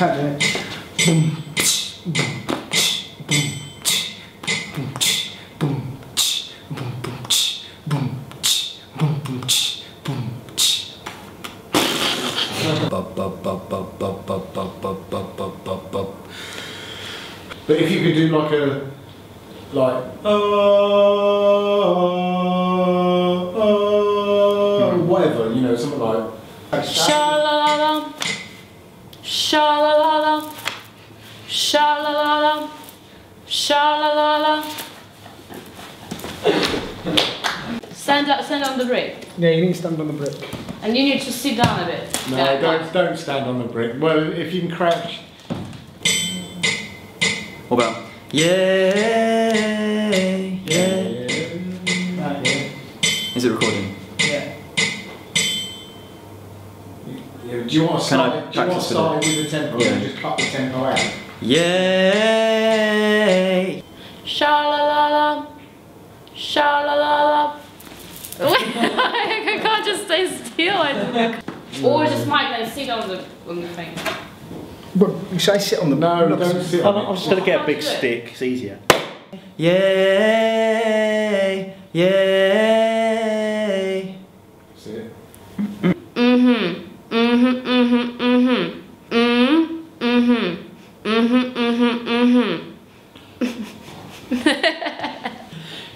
can't do it. Boom, boom, boom, boom, boom, boom, boom, boom. But if you could do like a whatever, you know, something like sha-la-la-la, sha-la-la-la, sha-la-la-la, sha-la-la-la. Stand on the brick. Yeah, you need to stand on the brick. And you need to sit down a bit. No, Yeah, don't stand on the brick. Well, if you can crouch. What about? Yay! Yeah. Is it recording? Yeah. Do you want to start with the tempo and just cut the tempo out? Yay! sha-la-la-la, sha-la-la-la. I can't just stay still. Or just might then sit on the thing. But you say sit on the... No, don't sit on it. I'm just going to get a big stick, it's easier. Yay! Yay! That's it.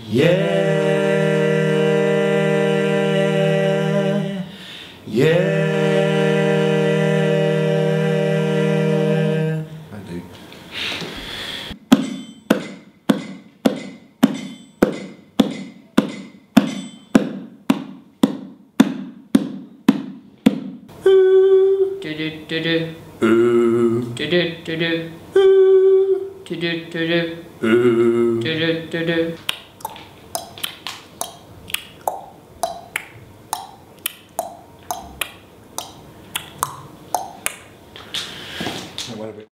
Yeah! Yeah! I do. Do do do do. Ooh. Do do do do. Do do do do. Ooh. Do do do do. Wait a bit.